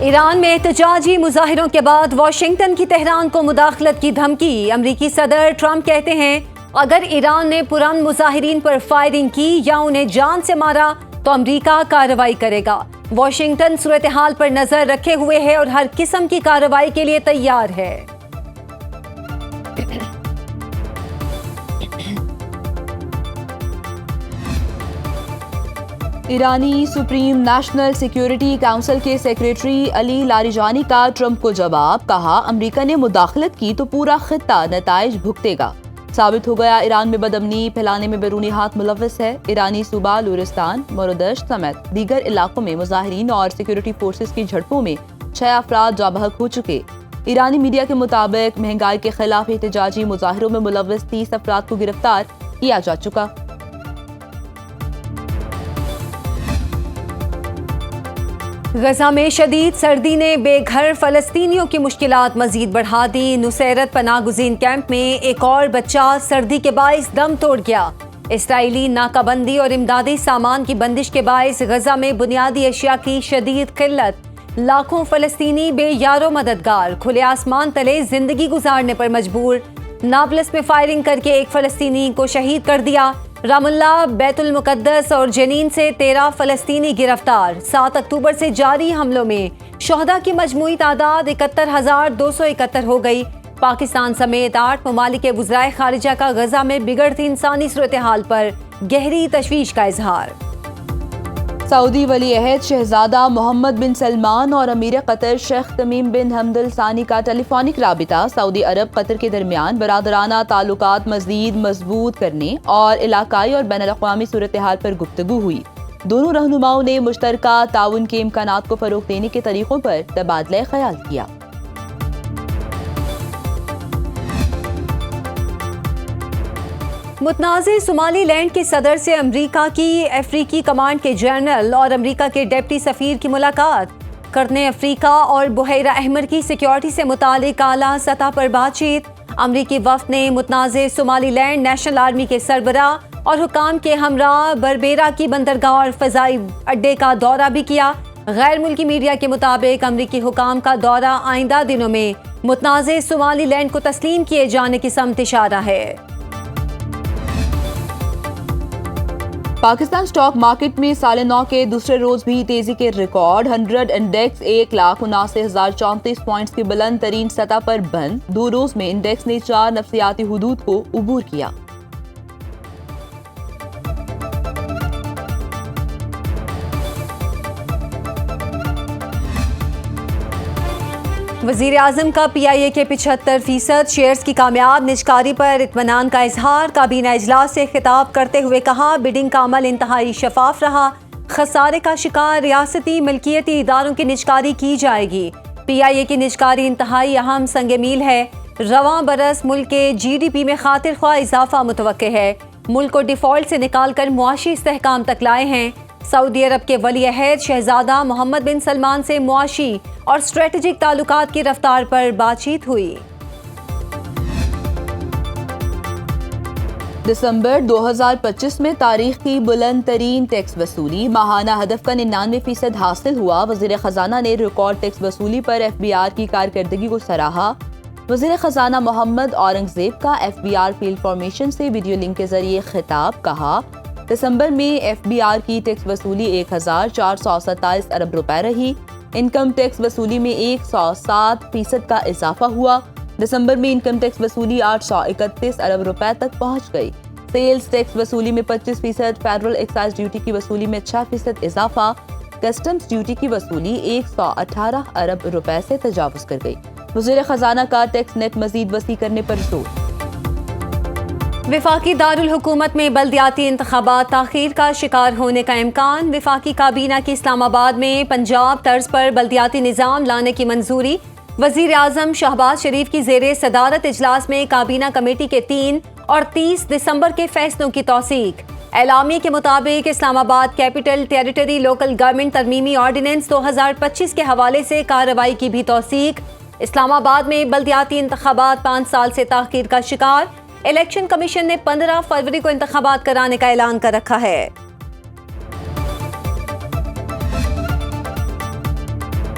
Iran में एहतजाजी मुजाहिरों के बाद वाशिंगटन की तेहरान को मुदाखलत की धमकी। अमरीकी सदर ट्रंप कहते हैं अगर ईरान ने पुरान मुजाहिरीन पर फायरिंग की या उन्हें जान से मारा तो अमरीका कार्रवाई करेगा। वाशिंगटन सूरत हाल पर नजर रखे हुए है और हर किस्म की कार्रवाई के लिए तैयार है। ईरानी सुप्रीम नेशनल सिक्योरिटी काउंसिल के सेक्रेटरी अली लारिजानी का ट्रंप को जवाब। कहा अमेरिका ने मुदाखलत की तो पूरा खित्ता नताइज भुगतेगा। साबित हो गया ईरान में बदअमनी फैलाने में बैरूनी हाथ मुलव्वस है। ईरानी सूबा लुरिस्तान, मोरदश समेत दीगर इलाकों में मुजाहिरीन और सिक्योरिटी फोर्सेस की झड़पों में 6 अफराद जाँ बहक हो चुके। ईरानी मीडिया के मुताबिक महंगाई के खिलाफ एहतजाजी मुजाहिरों में मुलव्वस 30 अफराद को गिरफ्तार किया जा चुका। गजा में शदीद सर्दी ने बेघर फलस्तीनियों की मुश्किलात मजीद बढ़ा दी। नुसैरत पनाहगुज़ीन कैंप में एक और बच्चा सर्दी के बाइस दम तोड़ गया। इसराइली नाकाबंदी और इमदादी सामान की बंदिश के बाइस गजा में बुनियादी अशिया की शदीद किल्लत। लाखों फलस्तीनी बेयारो मददगार खुले आसमान तले जिंदगी गुजारने पर मजबूर। नाबलस में फायरिंग करके एक फलस्तीनी को शहीद कर दिया। रामुल्ला, बैतुल मुकद्दस और जनीन से 13 फलस्तीनी गिरफ्तार। 7 अक्टूबर से जारी हमलों में शोहदा की मजमूई तादाद 71,271 हो गई। पाकिस्तान समेत 8 ममालिक के वज़राए खारिजा का गजा में बिगड़ती इंसानी सूरत हाल पर गहरी तशवीश का इजहार। सऊदी वली अहद शहजादा मोहम्मद बिन सलमान और अमीर कतर शेख तमीम बिन हमदल सानी का टेलीफोनिक राबिता। सऊदी अरब कतर के दरमियान बरादराना ताल्लुकात मज़ीद मजबूत करने और इलाकाई और बैनुल-अक़वामी सूरत हाल पर गुफ्तगू हुई। दोनों रहनुमाओं ने मुश्तरका ताउन के इम्कानात को फ़रोग़ देने के तरीक़ों पर तबादला ख्याल किया। मुतनाज़े सोमालीलैंड के सदर से अमरीका की अफ्रीकी कमांड के जनरल और अमरीका के डिप्टी सफ़ीर की मुलाकात। करने अफ्रीका और बुहैरा अहमर की सिक्योरिटी से मुतालिक आला सतह पर बातचीत। अमरीकी वफ़द ने मुतनाज़े सोमालीलैंड नेशनल आर्मी के सरबरा और हुकाम के हमरा बरबेरा की बंदरगाह और फ़ज़ाई अड्डे का दौरा भी किया। गैर मुल्की मीडिया के मुताबिक अमरीकी हुकाम का दौरा आइंदा दिनों में मुतनाज़े सोमालीलैंड को तस्लीम किए जाने की समत इशारा है। पाकिस्तान स्टॉक मार्केट में साले 9 के दूसरे रोज भी तेजी के रिकॉर्ड। 100 इंडेक्स 1,79,034 पॉइंट्स की बुलंद तरीन सतह पर बंद। 2 रोज में इंडेक्स ने 4 नफ्सियाती हुदूद को उबूर किया। वज़ीर आज़म का PIA के 75% शेयर्स की कामयाब निजकारी पर इत्मीनान का इजहार। काबीना इजलास से खिताब करते हुए कहा बिडिंग का अमल इंतहाई शफाफ रहा। खसारे का शिकार रियासती मिल्कियती इदारों की निजकारी की जाएगी। PIA की निजकारी इंतहाई अहम संग मील है। रवां बरस मुल्क के GDP में खातिर ख्वाह इजाफा मुतवक्के है। मुल्क को डिफॉल्ट से निकाल कर मुआशी इस्तेहकाम तक लाए हैं। सऊदी अरब के वली अहद शहजादा मोहम्मद बिन सलमान से मुआशी और स्ट्रेटेजिक ताल्लुकात की रफ्तार पर बातचीत हुई। दिसंबर 2025 में तारीख की बुलंद तरीन टैक्स वसूली। माहाना हदफ का 99% हासिल हुआ। वज़ीर खजाना ने रिकॉर्ड टैक्स वसूली पर FBR की कारकर्दगी को सराहा। वज़ीर खजाना मोहम्मद औरंगजेब का FBR फील्ड फॉर्मेशन से वीडियो लिंक के जरिए खिताब। कहा दिसंबर में FBR की टैक्स वसूली 1,427 अरब रुपए रही। इनकम टैक्स वसूली में 107% का इजाफा हुआ। दिसंबर में इनकम टैक्स वसूली 831 अरब रुपए तक पहुंच गई। सेल्स टैक्स वसूली में 25%, फेडरल एक्साइज ड्यूटी की वसूली में 6% इजाफा। कस्टम्स ड्यूटी की वसूली 118 अरब रुपए से तजावुज कर गई। वज़ीर खजाना का टैक्स नेट मजीद वसी करने पर जोर। विफाकी दारुल हुकूमत में बल्दियाती इंतखाबात ताखीर का शिकार होने का इम्कान। विफाकी काबीना की इस्लामाबाद में पंजाब तर्ज पर बल्दियाती निज़ाम लाने की मंजूरी। वज़ीर आज़म शहबाज शरीफ की ज़ेरे सदारत इजलास में काबीना कमेटी के 3 और 30 दिसंबर के फैसलों की तौसीक। एलामी के मुताबिक Islamabad capital territory local government तरमीमी ऑर्डिनेंस 2025 के हवाले से कार्रवाई की भी तौसीक। इस्लामाबाद में बल्दियाती इंतखाबात 5 साल से ताखीर का शिकार। इलेक्शन कमीशन ने 15 फरवरी को इंतखाबात कराने का ऐलान कर रखा है।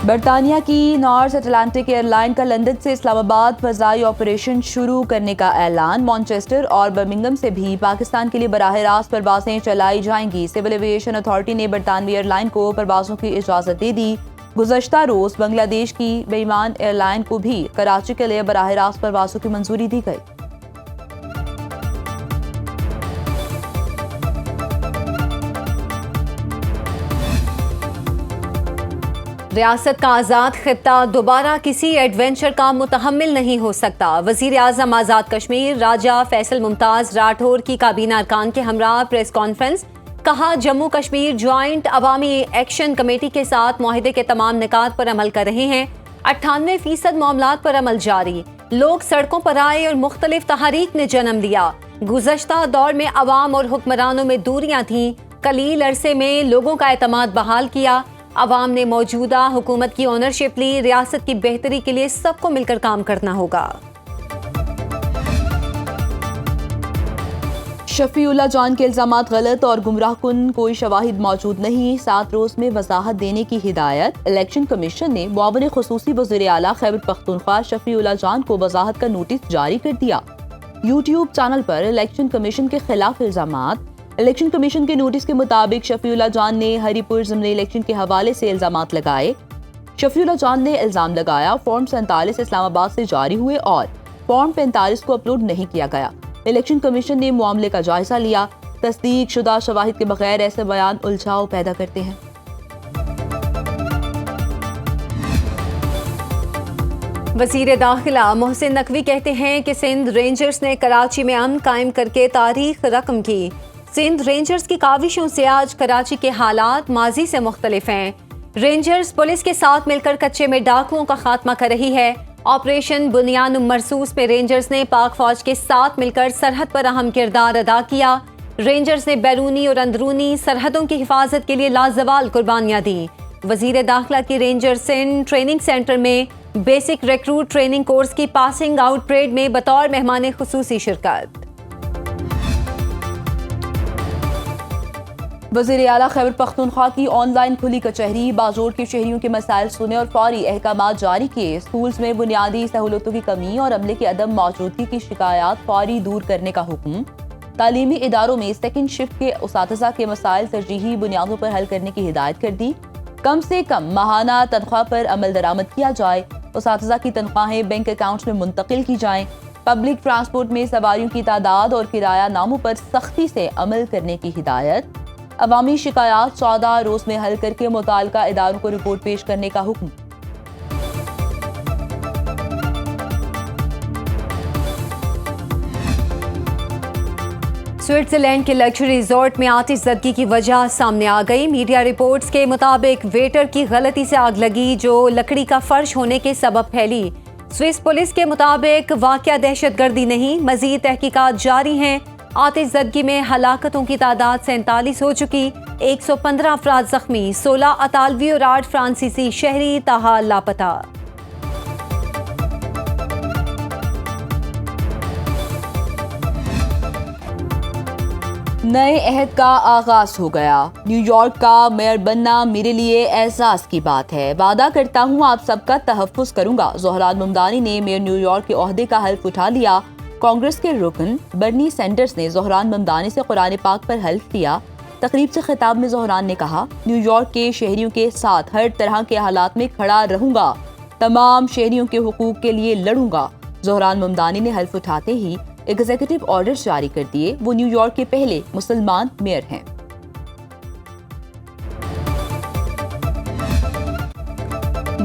बरतानिया की नॉर्थ अटलांटिक एयरलाइन का लंदन से इस्लामाबाद फजाई ऑपरेशन शुरू करने का ऐलान। मैनचेस्टर और बर्मिंघम से भी पाकिस्तान के लिए बराह रास्त परवाजें चलाई जाएंगी। सिविल एविएशन अथॉरिटी ने बरतानवी एयरलाइन को परवाजों की इजाजत दे दी। गुज़श्ता रोज बांग्लादेश की बेईमान एयरलाइन को भी कराची के लिए बराह रास्त परवाजों की मंजूरी दी गई। रियासत का आज़ाद खित्ता दोबारा किसी एडवेंचर का मुतहम्मिल नहीं हो सकता। वज़ीर आज़म आज़ाद कश्मीर राजा फैसल मुमताज़ राठौर की काबीना अरकान के हमरा प्रेस कॉन्फ्रेंस। कहा, जम्मू कश्मीर ज्वाइंट अवामी एक्शन कमेटी के साथ मुआहदे के तमाम निकात पर अमल कर रहे हैं। 98% मामलात पर अमल जारी। लोग सड़कों पर आए और मुख्तलिफ तहरीक ने जन्म लिया। गुज़श्ता दौर में अवाम और हुक्मरानों में दूरियां थीं। कलील अरसे में लोगों का एतमाद बहाल किया। अवाम ने मौजूदा हुकूमत की ओनरशिप ली। रियासत की बेहतरी के लिए सबको मिलकर काम करना होगा। शफीउल्लाह जान के इल्जामात गलत और गुमराहकुन, कोई शवाहिद मौजूद नहीं। 7 रोज में वजाहत देने की हिदायत। इलेक्शन कमीशन ने मुआविन खुसूसी वज़ीर आला खैबर पख्तूनख्वा शफीउल्लाह जान को वजाहत का नोटिस जारी कर दिया। यूट्यूब चैनल पर इलेक्शन कमीशन के खिलाफ इल्जामात। इलेक्शन कमीशन के नोटिस के मुताबिक शफीउल्लाह जान ने हरीपुर ज़िमनी इलेक्शन के हवाले से इल्जामात लगाए। शफीउल्लाह जान ने इल्जाम लगाया फॉर्म 47 इस्लामाबाद से जारी हुए और फॉर्म 45 को अपलोड नहीं किया गया। इलेक्शन कमीशन ने मामले का जायजा लिया। तस्दीक शुदा शवाहिद के बगैर ऐसे बयान उलझाव पैदा करते हैं। वज़ीर दाखिला मोहसिन नकवी कहते हैं कि सिंध रेंजर्स ने कराची में अमन कायम करके तारीख रकम की। सिंध रेंजर्स की काविशों से आज कराची के हालात माजी से मुख्तलिफ हैं। रेंजर्स पुलिस के साथ मिलकर कच्चे में डाकुओं का खात्मा कर रही है। ऑपरेशन बुनियान मरसूस में रेंजर्स ने पाक फौज के साथ मिलकर सरहद पर अहम किरदार अदा किया। रेंजर्स ने बैरूनी और अंदरूनी सरहदों की हिफाजत के लिए लाजवाल कुर्बानियां दी। वज़ीर दाखिला की रेंजर सिंध ट्रेनिंग सेंटर में बेसिक रिक्रूट ट्रेनिंग कोर्स की पासिंग आउट परेड में बतौर मेहमान खुसूसी शिरकत। वज़ीर आला खैबर पख्तूनख्वा की ऑनलाइन खुली कचहरी। बाजोर के शहरियों के मसाइल सुने और फौरी अहकामात जारी किए। स्कूल्स में बुनियादी सहूलतों की कमी और अमले की अदम मौजूदगी की शिकायत फौरी दूर करने का हुक्म। तालीमी इदारों में सेकंड शिफ्ट के उसातिज़ा के मसाइल तरजीही बुनियादों पर हल करने की हिदायत कर दी। कम से कम माहाना तनख्वाह पर अमल दरामद किया जाए। उसातिज़ा की तनख्वाहें बैंक अकाउंट्स में मुंतकिल की जाएं। पब्लिक ट्रांसपोर्ट में सवारियों की तादाद और किराया नामों पर सख्ती से अमल करने की हिदायत। अवामी शिकायत 14 रोज में हल करके मुताल्लिका इदारों को रिपोर्ट पेश करने का हुक्म। स्विट्जरलैंड के लग्जरी रिजॉर्ट में आतिशज़दगी की वजह सामने आ गई। मीडिया रिपोर्ट्स के मुताबिक वेटर की गलती से आग लगी जो लकड़ी का फर्श होने के सबब फैली। स्विस पुलिस के मुताबिक वाकया दहशतगर्दी नहीं, मजीद तहकीकात जारी हैं। आतिशज़दगी में हलाकतों की तादाद 47 हो चुकी। 115 अफराद जख्मी, 16 अतालवी और 8 फ्रांसीसी शहरी ताहाल लापता। नए अहद का आगाज हो गया। न्यूयॉर्क का मेयर बनना मेरे लिए एहसास की बात है। वादा करता हूँ आप सबका तहफ़्फ़ुज़ करूंगा। ज़ोहरान ममदानी ने मेयर न्यूयॉर्क के ओहदे का हल्फ उठा लिया। कांग्रेस के रुकन बर्नी सैंडर्स ने ज़ोहरान ममदानी से कुरान पाक पर हल्फ किया। तकरीब से खिताब में ज़ोहरान ने कहा, न्यूयॉर्क के शहरियों के साथ हर तरह के हालात में खड़ा रहूंगा, तमाम शहरियों के हुकूक के लिए लड़ूंगा। ज़ोहरान ममदानी ने हल्फ उठाते ही एग्जीक्यूटिव ऑर्डर जारी कर दिए। वो न्यूयॉर्क के पहले मुसलमान मेयर हैं।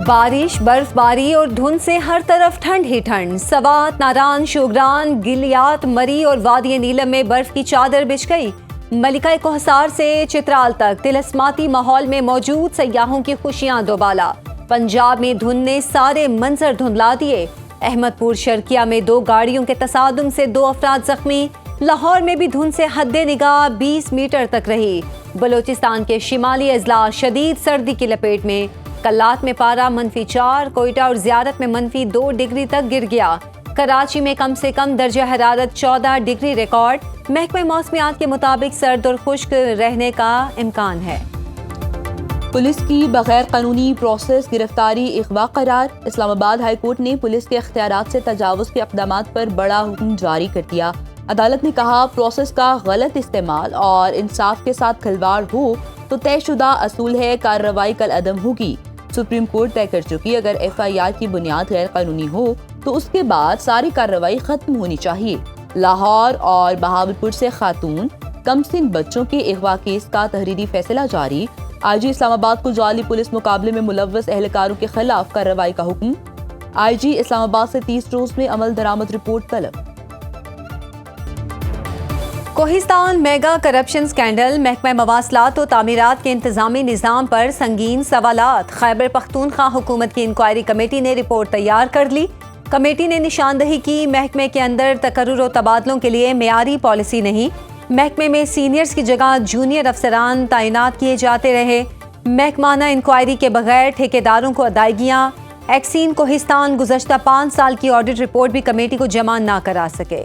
बारिश, बर्फबारी और धुंध से हर तरफ ठंड ही ठंड। सवात, नारान, शोगरान, गिलियात, मरी और वादी नीलम में बर्फ की चादर बिछ गई। मलिका कोहसार से चित्राल तक तिलस्माती माहौल में मौजूद सयाहों की खुशियां दोबाला। पंजाब में धुंध ने सारे मंजर धुंधला दिए। अहमदपुर शर्किया में 2 गाड़ियों के तसादुम से 2 अफराद जख्मी। लाहौर में भी धुंध से हद्दे निगाह 20 मीटर तक रही। बलोचिस्तान के शिमाली अजला शदीद सर्दी की लपेट में। कल्लात में पारा -4, कोयटा और ज़ियारत में -2 डिग्री तक गिर गया। कराची में कम से कम दर्जा हरारत 14 डिग्री रिकॉर्ड। महकमे मौसमियात के मुताबिक सर्द और खुश्क रहने का इम्कान है। पुलिस की बगैर कानूनी प्रोसेस गिरफ्तारी अगवा करार। इस्लामाबाद हाई कोर्ट ने पुलिस के इख्तियारात से तजावुज़ के इक़दामात पर बड़ा हुक्म जारी कर दिया। अदालत ने कहा प्रोसेस का गलत इस्तेमाल और इंसाफ के साथ खिलवाड़ हो तो तयशुदा असूल है कार्रवाई कल अदम होगी। सुप्रीम कोर्ट तय कर चुकी अगर FIR की बुनियाद गैर कानूनी हो तो उसके बाद सारी कार्रवाई खत्म होनी चाहिए। लाहौर और बहावलपुर से खातून कमसिन बच्चों के अगवा केस का तहरीरी फैसला जारी। IG इस्लामाबाद को जाली पुलिस मुकाबले में मुलव्वस एहलकारों के खिलाफ कार्रवाई का हुक्म। IG इस्लामाबाद से 30 रोज में अमल दरामद रिपोर्ट तलब। कोहिस्तान मेगा करप्शन स्कैंडल, महकमा मवासलात और तामीरात के इंतजामी निज़ाम पर संगीन सवालात। खैबर पख्तूनख्वा हुकूमत की इंक्वायरी कमेटी ने रिपोर्ट तैयार कर ली। कमेटी ने निशानदही की महकमे के अंदर तकर्रुर और तबादलों के लिए मेयारी पॉलिसी नहीं। महकमे में सीनियर्स की जगह जूनियर अफसरान तैनात किए जाते रहे। महकमाना इंक्वायरी के बगैर ठेकेदारों को अदायगियाँ। एक्सीन कोहिस्तान गुज़श्ता 5 साल की ऑडिट रिपोर्ट भी कमेटी को जमा ना करा सके।